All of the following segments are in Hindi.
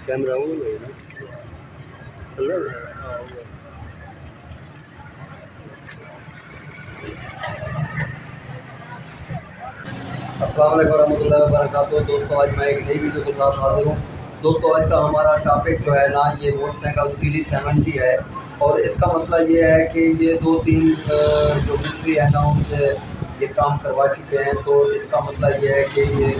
कैमरा ऑन है ना कलर। अस्सलाम वालेकुम रहमतुल्लाहि व बरकातहू। दोस्तों आज मैं एक नई वीडियो के साथ हाजिर हूँ। दोस्तों आज का हमारा टॉपिक जो है ना ये मोटरसाइकिल CD70 है। और इसका मसला ये है कि ये 2-3 जो मिस्त्री है ना उनसे ये काम करवा चुके हैं। तो इसका मसला ये है कि ये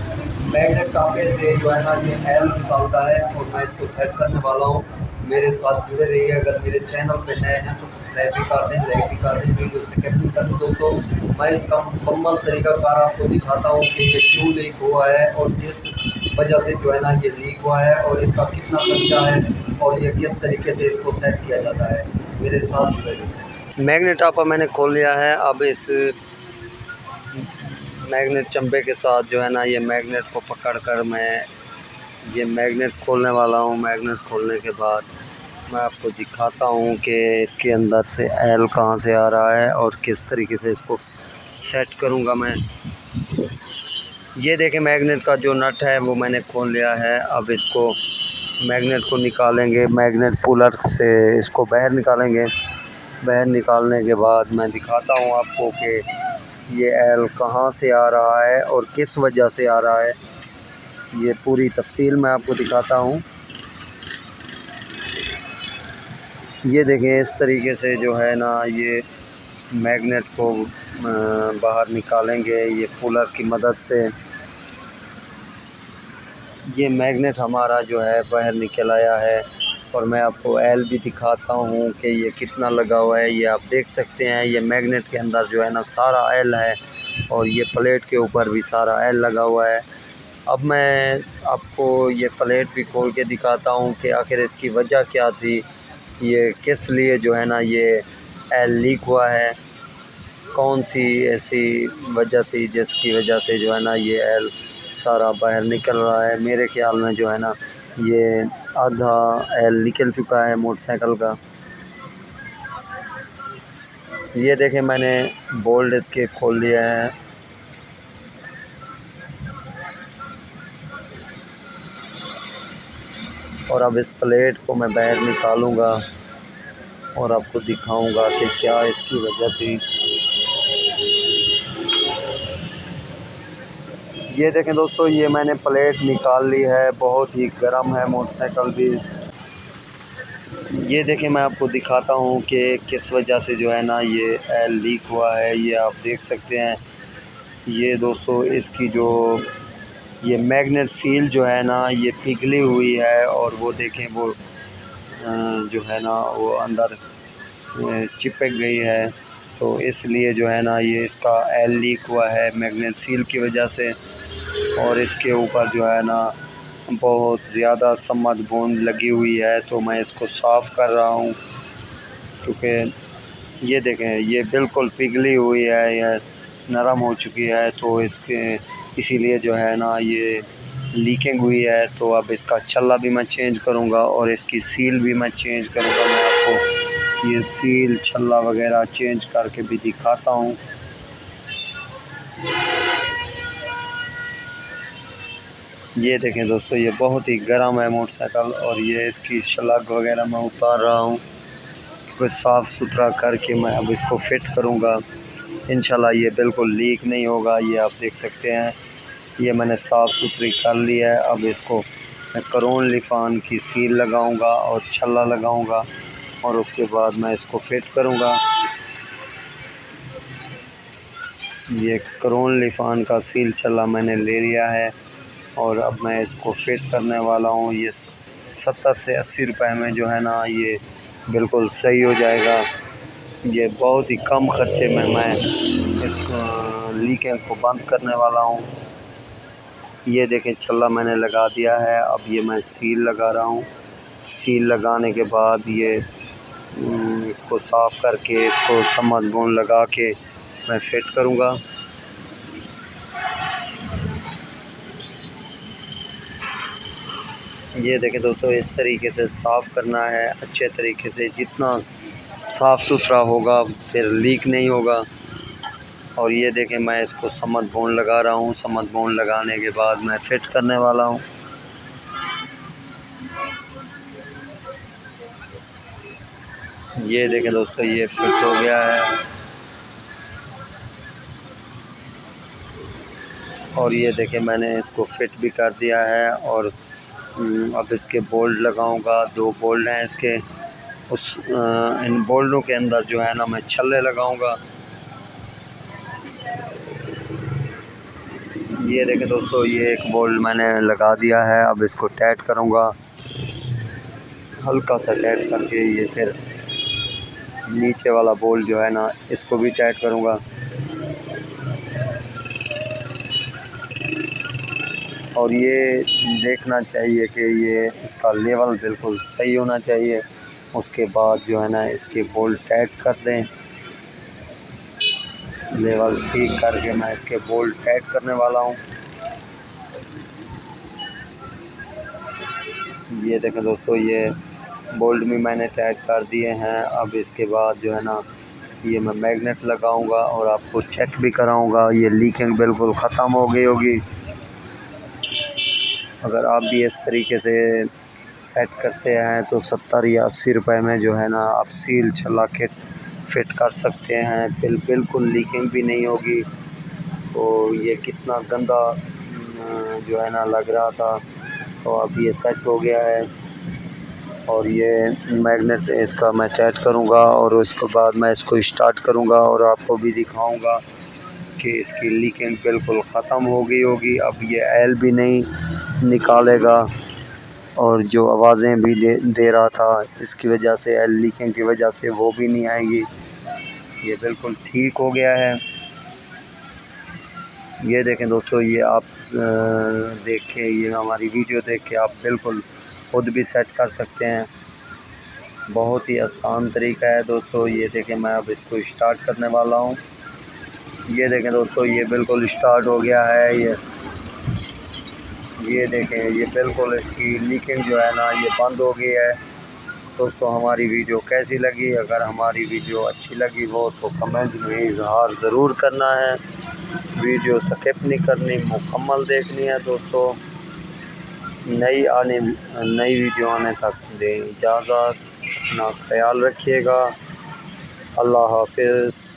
मैग्नेट टापे से जो है ना ये एल निकालता है और मैं इसको सेट करने वाला हूँ। मेरे साथ जुड़े रहिए। अगर मेरे चैनल पे नए हैं तो सब्सक्राइब भी कर दें, लाइक भी कर दें, वीडियो से कैप्चर कर दें। दोस्तों मैं इसका मुकम्मल तरीक़ाकार आपको दिखाता हूँ कि ये क्यों लीक हुआ है और किस वजह से जो है ना ये लीक हुआ है और इसका कितना खर्चा है और ये किस तरीके से इसको सेट किया जाता है। मेरे साथ जुड़े रहिए। मैग्नेट टापा मैंने खोल लिया है। अब इस मैग्नेट चंबे के साथ जो है ना ये मैग्नेट को पकड़कर मैं ये मैग्नेट खोलने वाला हूँ। मैग्नेट खोलने के बाद मैं आपको दिखाता हूँ कि इसके अंदर से एल कहाँ से आ रहा है और किस तरीके से इसको सेट करूँगा मैं। ये देखें मैग्नेट का जो नट है वो मैंने खोल लिया है। अब इसको मैग्नेट को निकालेंगे, मैग्नेट पुलर से इसको बाहर निकालेंगे। बाहर निकालने के बाद मैं दिखाता हूँ आपको कि ये एल कहाँ से आ रहा है और किस वजह से आ रहा है। ये पूरी तफसील मैं आपको दिखाता हूँ। ये देखें इस तरीके से जो है ना ये मैग्नेट को बाहर निकालेंगे ये पुलर की मदद से। ये मैग्नेट हमारा जो है बाहर निकल आया है और मैं आपको एल भी दिखाता हूँ कि ये कितना लगा हुआ है। ये आप देख सकते हैं ये मैग्नेट के अंदर जो है ना सारा एल है और ये प्लेट के ऊपर भी सारा एल लगा हुआ है। अब मैं आपको ये प्लेट भी खोल के दिखाता हूँ कि आखिर इसकी वजह क्या थी, ये किस लिए जो है ना ये एल लीक हुआ है, कौन सी ऐसी वजह थी जिसकी वजह से जो है ना ये एल सारा बाहर निकल रहा है। मेरे ख़्याल में जो है ना ये आधा एल निकल चुका है मोटरसाइकिल का। ये देखें मैंने बोल्ट इसके खोल लिया है। और अब इस प्लेट को मैं बाहर निकालूँगा और आपको दिखाऊंगा कि क्या इसकी वजह थी। ये देखें दोस्तों ये मैंने प्लेट निकाल ली है, बहुत ही गर्म है मोटरसाइकिल भी। ये देखें मैं आपको दिखाता हूँ कि किस वजह से जो है ना ये एल लीक हुआ है। ये आप देख सकते हैं। ये दोस्तों इसकी जो ये मैग्नेट सील जो है ना ये पिघली हुई है और वो देखें वो जो है ना वो अंदर चिपक गई है। तो इसलिए जो है ना ये इसका एल लीक हुआ है मैग्नेट सील की वजह से। और इसके ऊपर जो है ना बहुत ज़्यादा समद बूंद लगी हुई है। तो मैं इसको साफ़ कर रहा हूँ क्योंकि ये देखें ये बिल्कुल पिघली हुई है, यह नरम हो चुकी है। तो इसके इसीलिए जो है ना ये लीकिंग हुई है। तो अब इसका छल्ला भी मैं चेंज करूँगा और इसकी सील भी मैं चेंज करूँगा। मैं आपको ये सील छल्ला वगैरह चेंज करके भी दिखाता हूँ। ये देखें दोस्तों ये बहुत ही गर्म है मोटरसाइकिल और ये इसकी शलग वगैरह मैं उतार रहा हूँ। कुछ साफ़ सुथरा करके मैं अब इसको फिट करूँगा। इंशाल्लाह ये बिल्कुल लीक नहीं होगा। ये आप देख सकते हैं ये मैंने साफ़ सुथरी कर ली है। अब इसको मैं करोन लिफान की सील लगाऊंगा और छल्ला लगाऊंगा और उसके बाद मैं इसको फिट करूँगा। ये करोन लिफान का सील छल्ला मैंने ले लिया है और अब मैं इसको फिट करने वाला हूँ। ये 70 से 80 रुपए में जो है ना ये बिल्कुल सही हो जाएगा। ये बहुत ही कम खर्चे में मैं इस लीकेज को बंद करने वाला हूँ। ये देखें छल्ला मैंने लगा दिया है। अब ये मैं सील लगा रहा हूँ। सील लगाने के बाद ये इसको साफ़ करके इसको समद बूंद लगा के मैं फिट करूँगा। ये देखें दोस्तों इस तरीके से साफ़ करना है अच्छे तरीके से। जितना साफ़ सुथरा होगा फिर लीक नहीं होगा। और ये देखें मैं इसको समद बूंद लगा रहा हूँ। समद बूंद लगाने के बाद मैं फिट करने वाला हूँ। ये देखें दोस्तों, ये फिट हो गया है। और ये देखें मैंने इसको फिट भी कर दिया है। और अब इसके बोल्ट लगाऊंगा। 2 बोल्ट हैं इसके। इन बोल्टों के अंदर जो है ना मैं छल्ले लगाऊंगा। ये देखें दोस्तों, ये एक बोल्ट मैंने लगा दिया है। अब इसको टाइट करूंगा, हल्का सा टाइट करके। ये फिर नीचे वाला बोल्ट जो है ना इसको भी टाइट करूंगा। और ये देखना चाहिए कि ये इसका लेवल बिल्कुल सही होना चाहिए। उसके बाद जो है ना इसके बोल्ट टाइट कर दें। लेवल ठीक करके मैं इसके बोल्ट टाइट करने वाला हूँ। ये देखें दोस्तों, ये बोल्ट भी मैंने टाइट कर दिए हैं। अब इसके बाद जो है ना ये मैं मैग्नेट लगाऊंगा और आपको चेक भी कराऊंगा। ये लीकिंग बिल्कुल ख़त्म हो गई होगी। अगर आप भी इस तरीके से सेट करते हैं तो 70 या 80 रुपए में जो है ना आप सील छल्ला किट फिट कर सकते हैं। बिल्कुल लीकिंग भी नहीं होगी। तो ये कितना गंदा जो है ना लग रहा था, तो अब ये सेट हो गया है। और ये मैग्नेट इसका मैं टाइट करूँगा और उसके बाद मैं इसको स्टार्ट करूँगा और आपको भी दिखाऊँगा कि इसकी लीकिंग बिल्कुल ख़त्म हो गई होगी। अब ये ऑयल भी नहीं निकालेगा और जो आवाज़ें भी दे रहा था इसकी वजह से, ऑयल लीकिंग की वजह से, वो भी नहीं आएगी। ये बिल्कुल ठीक हो गया है। ये देखें दोस्तों, ये आप देख के, ये हमारी वीडियो देख के आप बिल्कुल खुद भी सेट कर सकते हैं। बहुत ही आसान तरीका है दोस्तों। ये देखें मैं अब इसको स्टार्ट करने वाला हूँ। ये देखें दोस्तों, ये बिल्कुल स्टार्ट हो गया है। ये देखें, ये बिल्कुल इसकी लीकिंग जो है ना ये बंद हो गई है। दोस्तों हमारी वीडियो कैसी लगी? अगर हमारी वीडियो अच्छी लगी हो तो कमेंट में इजहार ज़रूर करना है। वीडियो स्किप नहीं करनी, मुकम्मल देखनी है दोस्तों। नई वीडियो आने तक दें इजाज़त। अपना ख्याल रखिएगा। अल्लाह हाफिज़।